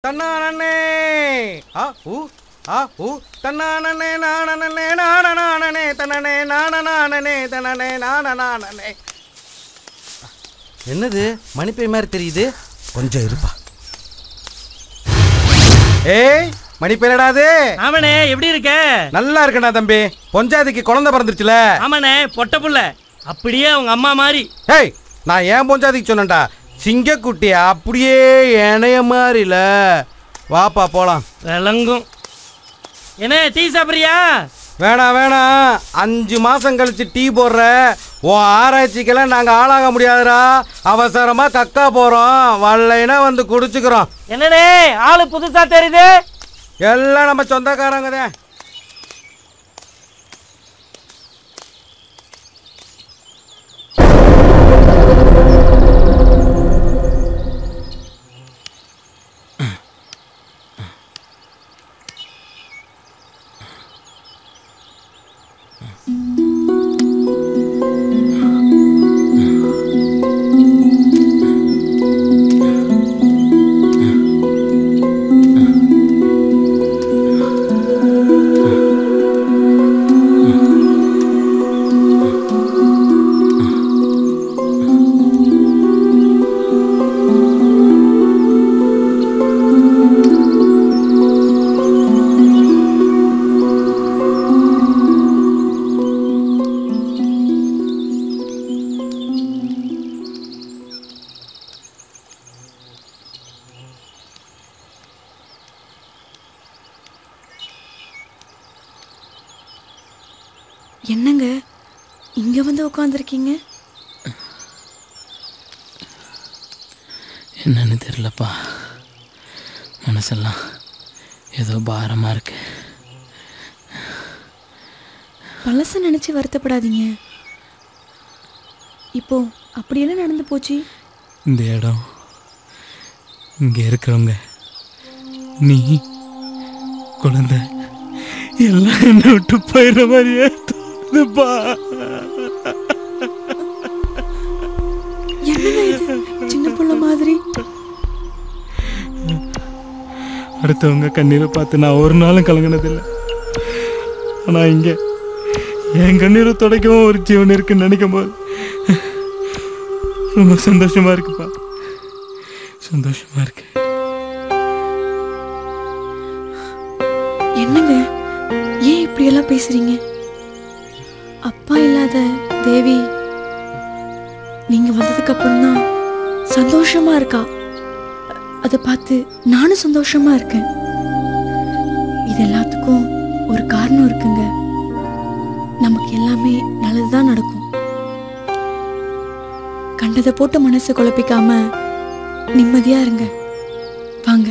தன்னானே ஆ ஊ ஆ ஊ தன்னானே நானனே நானனானே தன்னனே நானனானே தன்னனே நானனானே. என்னது மணிப்பை மாதிரி தெரியுது? கொஞ்சம் இருப்பா. ஏய் மணிப்பேலடாது. ஆமாண்ணே, எப்படி இருக்க? நல்லா இருக்கடா தம்பி. பொஞ்சாதிக்கு குழந்தை பிறந்துருச்சுல? ஆமாண்ணே, பொட்ட புள்ள அப்படியே அவங்க அம்மா மாதிரி. ஏய் நான் ஏன் பொஞ்சாதிக்கு சொன்னேன்டா, சிங்கக்குட்டி அப்படியே இணைய மாதிரில. வாப்பா போலாம். விளங்கும். என்ன டீ சாப்பிட்றியா? வேணாம் வேணாம், 5 மாசம் கழிச்சு டீ போடுற. உன் ஆராய்ச்சிக்கெல்லாம் நாங்கள் ஆளாக முடியாதுடா. அவசரமா கக்கா போறோம், வரலைன்னா வந்து குடிச்சுக்கிறோம். என்னண்ணே ஆளு புதுசா தெரியுது? எல்லாம் நம்ம சொந்தக்காரங்கதான். என்னங்க இங்க வந்து உட்காந்துருக்கீங்க? என்னன்னு தெரியலப்பா, மனசெல்லாம் ஏதோ பாரமாக இருக்கு. பழச நினைச்சு வருத்தப்படாதீங்க. இப்போ அப்படியெல்லாம் நடந்து போச்சு. இந்த இடம், இங்கே இருக்கிறவங்க, நீ, குழந்தை எல்லாம் என்னை விட்டு போயிடுற மாதிரியே தோணுதுப்பா. என்னங்க இது சின்ன புள்ள மாதிரி? அடுத்தவங்க கண்ணீரை பார்த்து நான் ஒரு நாளும் கலங்கினதில்லை. ஆனால் இங்கே என் கண்ணீரை துடைக்கவும் ஒரு ஜீவன் இருக்குன்னு நினைக்கும் போது ரொம்ப சந்தோஷமா இருக்குப்பா, சந்தோஷமா இருக்கு. என்னங்க ஏன் இப்படியெல்லாம் பேசுறீங்க? அப்பா இல்லாத தேவி நீங்க வந்ததுக்கு அப்புறம் தான் சந்தோஷமா இருக்கா. அதை பார்த்து நானும் சந்தோஷமா இருக்கேன். இது எல்லாத்துக்கும் ஒரு காரணம் இருக்குங்க. நமக்கு எல்லாமே நல்லதுதான் நடக்கும். கண்டதை போட்டு மனசை குழப்பிக்காம நிம்மதியா இருங்க. வாங்க.